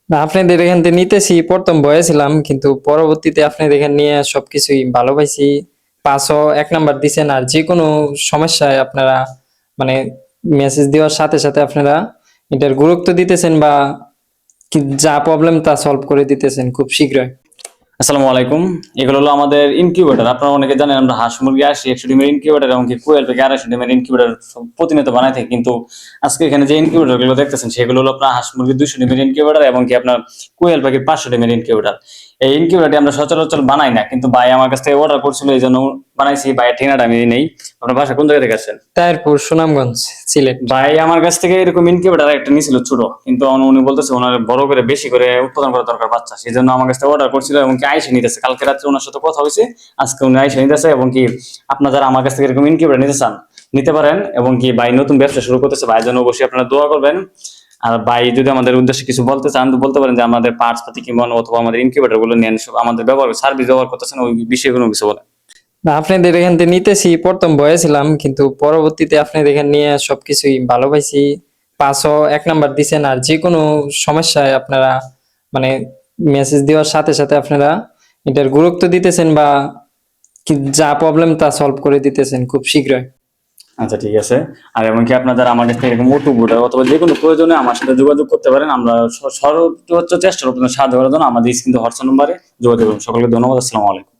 না, আপনাদের এখান থেকে নিতেছি, প্রথম ভয়ে ছিলাম, কিন্তু পরবর্তীতে আপনাদের এখান নিয়ে সবকিছুই ভালো পাইছি। পাঁচও 1 নাম্বার দিছেন, আর যে কোনো সমস্যায় আপনারা মানে মেসেজ দেওয়ার সাথে সাথে আপনারা এটার গুরুত্ব দিতেছেন, বা যা প্রবলেম তা সলভ করে দিতেছেন খুব শীঘ্রই। আসসালামু আলাইকুম। এগুলো হলো আমাদের ইনকিউবেটর। আপনারা অনেকে জানেন আমরা হাঁস মুরগি 100 ডিমের ইনকিউবেটর এবং কোয়েল থেকে 250 ডিমের ইনকিউবেটর প্রতিনিয়ত বানাই থাকি। কিন্তু আজকে এখানে যে ইনকিউবেটর গুলো দেখতেছেন সেগুলো হলো আপনার হাঁস মুরগি 200 ডিমের ইনকিউবেটর এবং আপনার কোয়েল পাখির 500 ডিমের ইনকিউবেটর। এই ইনকিউবেটরটি আমরা সচরাচর বানাই না, কিন্তু ভাই আমার কাছ থেকে অর্ডার করছিল, এই জন্য বানাইছি। ভাইয়ের ঠিকানাটা আমি নেই। আপনার বাসা কোন জায়গা থেকে আসছেন? তারপর সুনামগঞ্জ, সিলেট। ভাই আমার কাছ থেকে এরকম ইনকিউবেটর একটা নিয়েছিল ছোট, কিন্তু উনি বলতেছে ওনার বড় করে বেশি করে উৎপাদন করা দরকার বাচ্চা, সেই জন্য আমার কাছ থেকে অর্ডার করছিল এবং কি আইসে নিতেছে। কালকে রাত্রে ওনার সাথে কথা হয়েছে, আজকে উনি আইসে নিতেছে। এবং কি আপনারা যারা আমার কাছ থেকে এরকম ইনকিউবেটর নিতে চান নিতে পারেন। এবং কি ভাই নতুন ব্যবসা শুরু করতেছে, ভাইয়ের জন্য অবশ্যই আপনারা দোয়া করবেন। আর ভাই যদি আমাদের উদ্দেশ্যে কিছু বলতে চান তো বলতে পারেন, যে আমাদের পার্টস পাতি কিংবা অথবা আমাদের ইনকিউবেটর গুলো নেন, আমাদের ব্যবহার সার্ভিস ব্যবহার করতেছেন, ওই বিষয়গুলো কিছু বলেন। না, আপনাদের এখান থেকে নিতেছি, প্রথম ভয়ে ছিলাম, কিন্তু পরবর্তীতে আপনাদের এখান নিয়ে সবকিছুই ভালো পাইছি। পাঁচও 1 নাম্বার দিছেন, আর যে কোনো সমস্যায় আপনারা মানে মেসেজ দেওয়ার সাথে সাথে আপনারা এটার গুরুত্ব দিতেছেন, বা যা প্রবলেম তা সলভ করে দিতেছেন খুব শীঘ্রই। আচ্ছা, ঠিক আছে। আর এবং কি আপনার যারা আমার কাছ থেকে এরকম ওটু বুট অথবা যে কোনো প্রয়োজনে আমার সাথে যোগাযোগ করতে পারেন। আমরা সর্বোচ্চ চেষ্টা করবো সাহায্য করার জন্য। আমাদের স্ক্রিন হোয়াটসঅ্যাপ নম্বরে যোগাযোগ করুন। সকলকে ধন্যবাদ। আসসালামু আলাইকুম।